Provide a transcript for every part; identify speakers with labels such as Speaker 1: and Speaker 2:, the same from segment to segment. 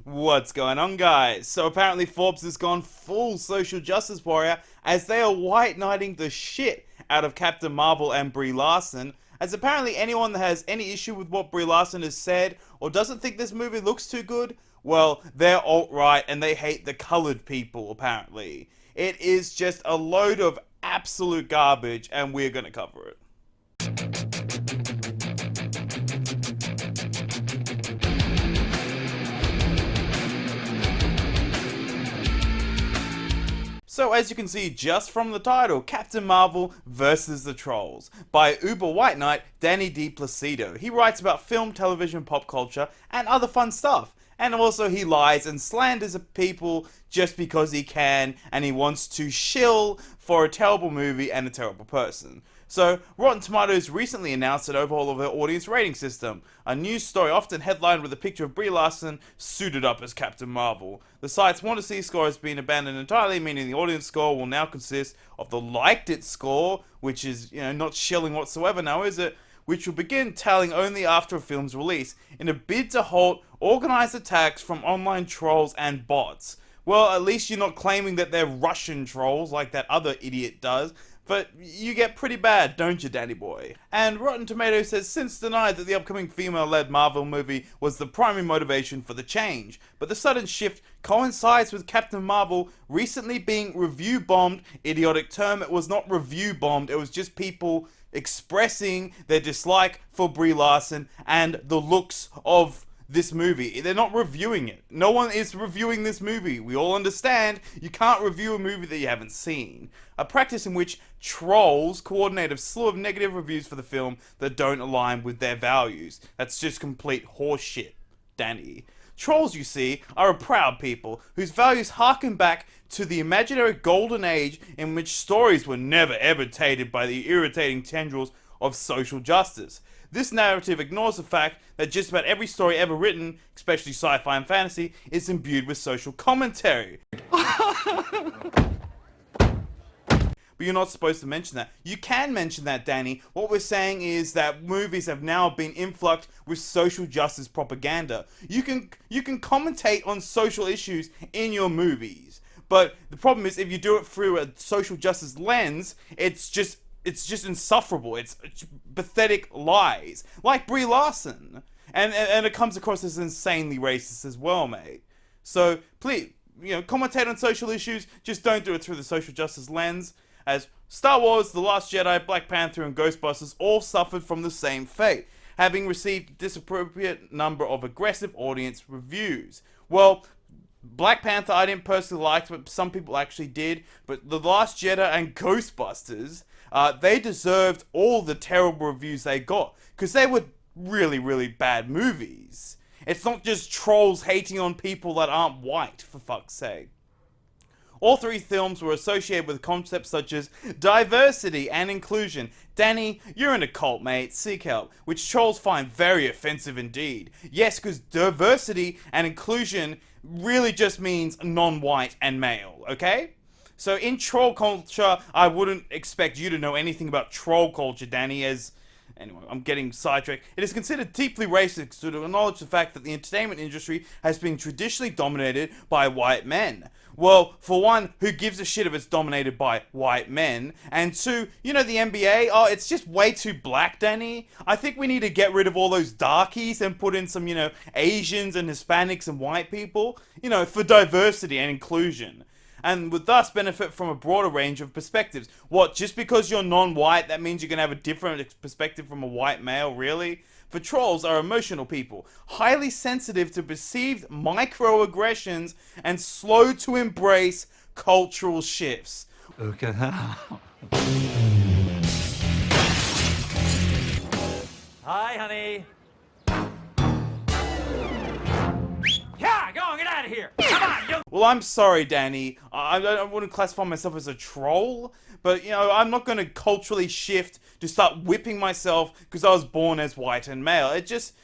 Speaker 1: What's going on, guys? So apparently Forbes has gone full social justice warrior as they are white knighting the shit out of Captain Marvel and Brie Larson, as apparently anyone that has any issue with what Brie Larson has said or doesn't think this movie looks too good, well, they're alt-right and they hate the colored people, apparently. It is just a load of absolute garbage, and we're gonna cover it. So as you can see just from the title, Captain Marvel vs. the Trolls by Uber White Knight Danny D. Placido. He writes about film, television, pop culture, and other fun stuff. And also he lies and slanders people just because he can, and he wants to shill for a terrible movie and a terrible person. So, Rotten Tomatoes recently announced an overhaul of their audience rating system. A news story often headlined with a picture of Brie Larson suited up as Captain Marvel. The site's want to see score has been abandoned entirely, meaning the audience score will now consist of the liked it score, which is, not shilling whatsoever now, is it? Which will begin tallying only after a film's release, in a bid to halt organized attacks from online trolls and bots. Well, at least you're not claiming that they're Russian trolls like that other idiot does, but you get pretty bad, don't you, Danny boy? And Rotten Tomatoes has since denied that the upcoming female-led Marvel movie was the primary motivation for the change, but the sudden shift coincides with Captain Marvel recently being review-bombed. Idiotic term, it was not review-bombed, it was just people expressing their dislike for Brie Larson and the looks of this movie. They're not reviewing it. No one is reviewing this movie. We all understand you can't review a movie that you haven't seen. A practice in which trolls coordinate a slew of negative reviews for the film that don't align with their values. That's just complete horseshit, Danny. Trolls, you see, are a proud people whose values harken back to the imaginary golden age in which stories were never ever tainted by the irritating tendrils of social justice. This narrative ignores the fact that just about every story ever written, especially sci-fi and fantasy, is imbued with social commentary. But you're not supposed to mention that. You can mention that, Danny. What we're saying is that movies have now been influxed with social justice propaganda. You can commentate on social issues in your movies. But the problem is, if you do it through a social justice lens, it's just insufferable. It's pathetic lies. Like Brie Larson. And it comes across as insanely racist as well, mate. So, please, commentate on social issues, just don't do it through the social justice lens, as Star Wars, The Last Jedi, Black Panther, and Ghostbusters all suffered from the same fate, having received a disappropriate number of aggressive audience reviews. Well, Black Panther I didn't personally like, but some people actually did, but The Last Jedi and Ghostbusters, they deserved all the terrible reviews they got, because they were really, really bad movies. It's not just trolls hating on people that aren't white, for fuck's sake. All three films were associated with concepts such as diversity and inclusion. Danny, you're in a cult, mate. Seek help. Which trolls find very offensive indeed. Yes, because diversity and inclusion really just means non-white and male, okay? So in troll culture, I wouldn't expect you to know anything about troll culture, Danny, as... Anyway, I'm getting sidetracked. It is considered deeply racist to acknowledge the fact that the entertainment industry has been traditionally dominated by white men. Well, for one, who gives a shit if it's dominated by white men? And two, the NBA? Oh, it's just way too black, Danny. I think we need to get rid of all those darkies and put in some, Asians and Hispanics and white people, for diversity and inclusion. And would thus benefit from a broader range of perspectives. What, just because you're non-white, that means you're going to have a different perspective from a white male, really? For trolls are emotional people, highly sensitive to perceived microaggressions and slow to embrace cultural shifts.
Speaker 2: Okay. Hi, honey. Yeah, go on, get out of here. Come on, you.
Speaker 1: Well, I'm sorry, Danny. I wouldn't classify myself as a troll, but, I'm not going to culturally shift to start whipping myself because I was born as white and male. It just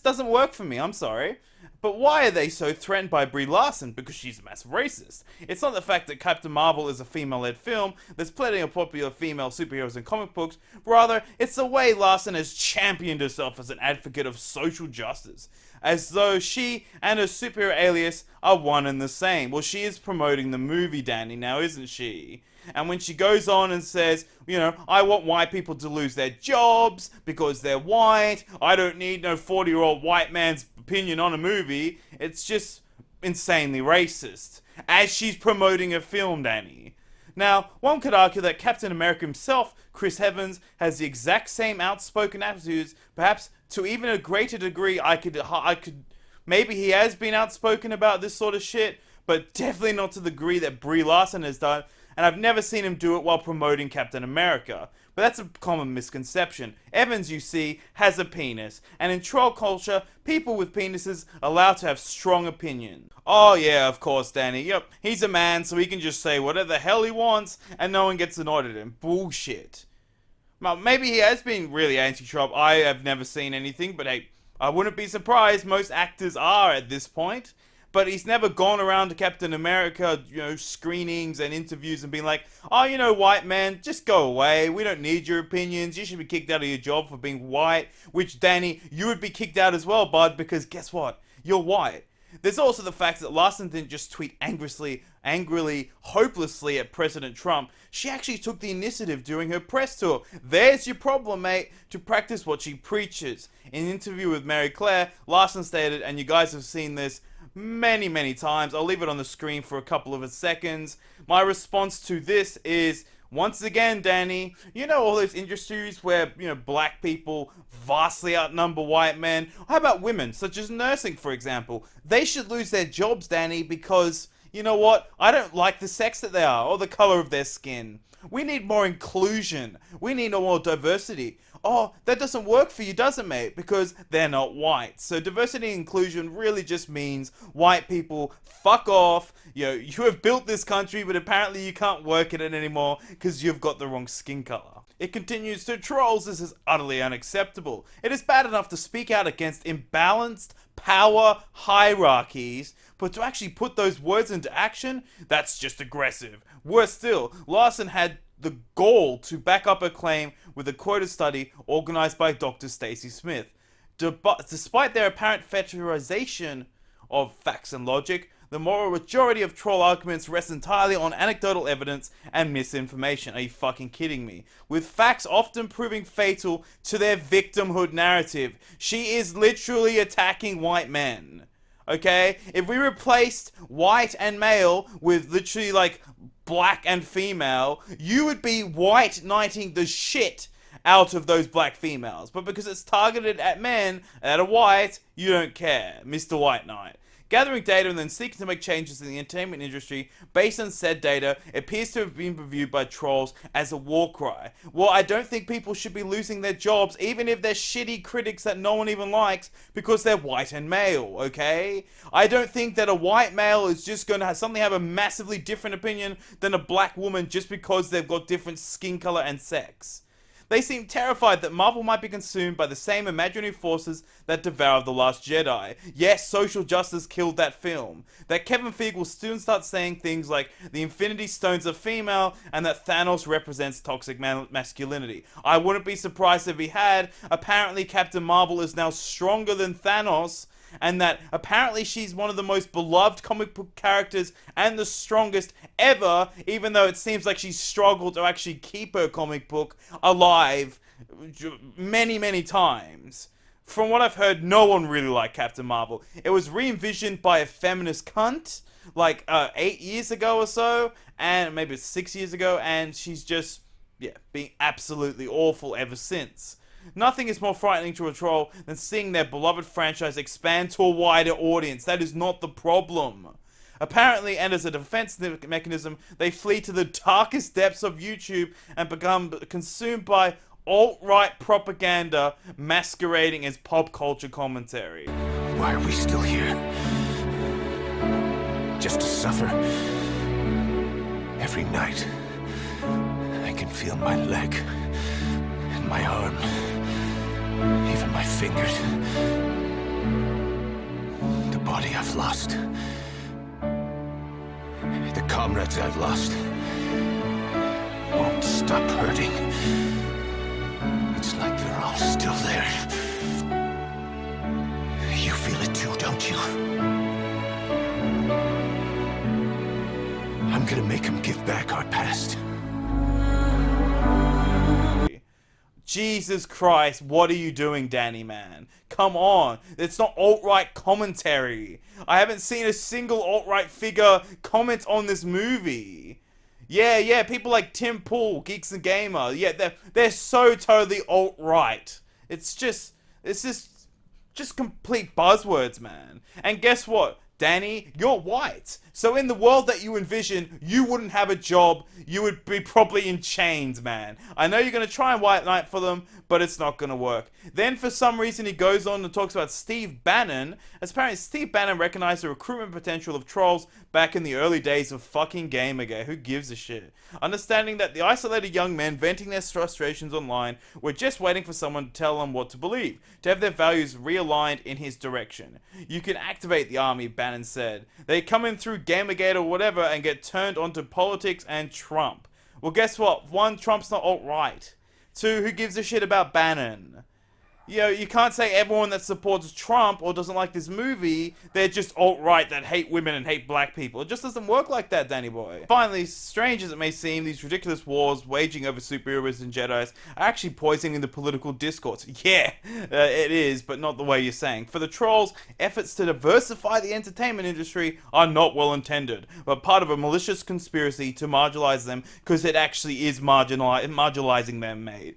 Speaker 1: doesn't work for me. I'm sorry. But why are they so threatened by Brie Larson? Because she's a massive racist. It's not the fact that Captain Marvel is a female-led film. There's plenty of popular female superheroes in comic books. Rather, it's the way Larson has championed herself as an advocate of social justice. As though she and her superhero alias are one and the same. Well, she is promoting the movie, Danny, now isn't she? And when she goes on and says, you know, I want white people to lose their jobs because they're white. I don't need no 40-year-old white man's opinion on a movie. It's just insanely racist. As she's promoting a film, Danny. Now, one could argue that Captain America himself, Chris Evans, has the exact same outspoken attitudes, perhaps to even a greater degree. I could, maybe he has been outspoken about this sort of shit, but definitely not to the degree that Brie Larson has done. And I've never seen him do it while promoting Captain America. But that's a common misconception. Evans, you see, has a penis. And in troll culture, people with penises are allowed to have strong opinions. Oh yeah, of course, Danny. Yep, he's a man, so he can just say whatever the hell he wants, and no one gets annoyed at him. Bullshit. Well, maybe he has been really anti-Trump. I have never seen anything, but hey, I wouldn't be surprised. Most actors are at this point. But he's never gone around to Captain America, you know, screenings and interviews and been like, oh, you know, white man, just go away. We don't need your opinions. You should be kicked out of your job for being white. Which, Danny, you would be kicked out as well, bud, because guess what? You're white. There's also the fact that Larson didn't just tweet angrily, hopelessly at President Trump. She actually took the initiative during her press tour. There's your problem, mate, to practice what she preaches. In an interview with Mary Claire, Larson stated, and you guys have seen this many times. I'll leave it on the screen for a couple of seconds. My response to this is, once again, Danny, you know all those industries where, you know, black people vastly outnumber white men? How about women, such as nursing, for example? They should lose their jobs, Danny, because, you know what? I don't like the sex that they are, or the color of their skin. We need more inclusion. We need more diversity. Oh, that doesn't work for you, does it, mate? Because they're not white. So diversity and inclusion really just means white people fuck off. You know, you have built this country, but apparently you can't work in it anymore because you've got the wrong skin color. It continues to trolls. This is utterly unacceptable. It is bad enough to speak out against imbalanced power hierarchies, but to actually put those words into action, that's just aggressive. Worse still, Larson had the gall to back up her claim with a quoted study organized by Dr. Stacy Smith. Despite their apparent fetishization of facts and logic, the moral majority of troll arguments rest entirely on anecdotal evidence and misinformation. Are you fucking kidding me? With facts often proving fatal to their victimhood narrative. She is literally attacking white men. Okay? If we replaced white and male with literally like black and female, you would be white knighting the shit out of those black females. But because it's targeted at men that are white, you don't care, Mr. White Knight. Gathering data and then seeking to make changes in the entertainment industry based on said data appears to have been reviewed by trolls as a war cry. Well, I don't think people should be losing their jobs, even if they're shitty critics that no one even likes, because they're white and male, okay? I don't think that a white male is just going to have a massively different opinion than a black woman just because they've got different skin color and sex. They seem terrified that Marvel might be consumed by the same imaginary forces that devoured The Last Jedi. Yes, social justice killed that film. That Kevin Feige will soon start saying things like the Infinity Stones are female and that Thanos represents toxic masculinity. I wouldn't be surprised if he had. Apparently Captain Marvel is now stronger than Thanos, and that apparently she's one of the most beloved comic book characters and the strongest ever, even though it seems like she's struggled to actually keep her comic book alive many times. From what I've heard, no one really liked Captain Marvel. It was re-envisioned by a feminist cunt like 8 years ago or so, and maybe 6 years ago, and she's just, been absolutely awful ever since. Nothing is more frightening to a troll than seeing their beloved franchise expand to a wider audience. That is not the problem. Apparently, and as a defense mechanism, they flee to the darkest depths of YouTube and become consumed by alt-right propaganda masquerading as pop culture commentary.
Speaker 3: Why are we still here? Just to suffer? Every night, I can feel my leg and my arm. Even my fingers. The body Everybody I've lost. The comrades I've lost. Won't stop hurting. It's like they're all still there. You feel it too, don't you? I'm gonna make them give back our past.
Speaker 1: Jesus Christ, what are you doing, Danny, man? Come on. It's not alt-right commentary. I haven't seen a single alt-right figure comment on this movie. Yeah, people like Tim Pool, Geeks and Gamer, yeah, they're so totally alt-right. It's just complete buzzwords, man. And guess what? Danny, you're white. So in the world that you envision, you wouldn't have a job. You would be probably in chains, man. I know you're going to try and white knight for them, but it's not going to work. Then for some reason he goes on and talks about Steve Bannon. As apparently Steve Bannon recognized the recruitment potential of trolls back in the early days of fucking Gamergate. Who gives a shit? Understanding that the isolated young men venting their frustrations online were just waiting for someone to tell them what to believe, to have their values realigned in his direction. You can activate the army, Bannon said. They come in through Gamergate or whatever and get turned onto politics and Trump. Well, guess what? One, Trump's not alt-right. Two, who gives a shit about Bannon? You know, you can't say everyone that supports Trump or doesn't like this movie, they're just alt-right that hate women and hate black people. It just doesn't work like that, Danny boy. Finally, strange as it may seem, these ridiculous wars waging over superheroes and Jedis are actually poisoning the political discourse. Yeah, it is, but not the way you're saying. For the trolls, efforts to diversify the entertainment industry are not well intended, but part of a malicious conspiracy to marginalize them because it actually is marginalizing them, mate.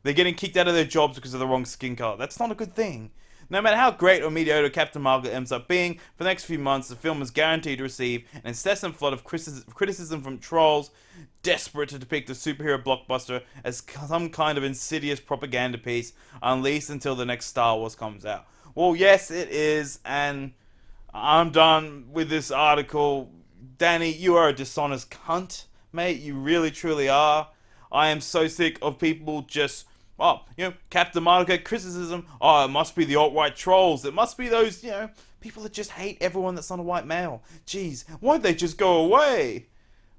Speaker 1: They're getting kicked out of their jobs because of the wrong skin color. That's not a good thing. No matter how great or mediocre Captain Marvel ends up being, for the next few months, the film is guaranteed to receive an incessant flood of criticism from trolls, desperate to depict the superhero blockbuster as some kind of insidious propaganda piece, unleashed until the next Star Wars comes out. Well, yes, it is, and I'm done with this article. Danny, you are a dishonest cunt, mate. You really, truly are. I am so sick of people just... Oh, you know, Captain Marvel criticism. Oh, it must be the alt-right trolls. It must be those, you know, people that just hate everyone that's not a white male. Jeez, why'd they just go away?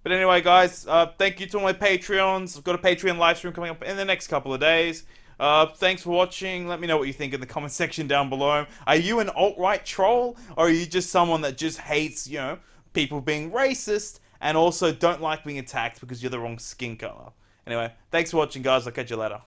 Speaker 1: But anyway, guys, thank you to all my Patreons. I've got a Patreon live stream coming up in the next couple of days. Thanks for watching. Let me know what you think in the comment section down below. Are you an alt-right troll? Or are you just someone that just hates, you know, people being racist and also don't like being attacked because you're the wrong skin color? Anyway, thanks for watching, guys. I'll catch you later.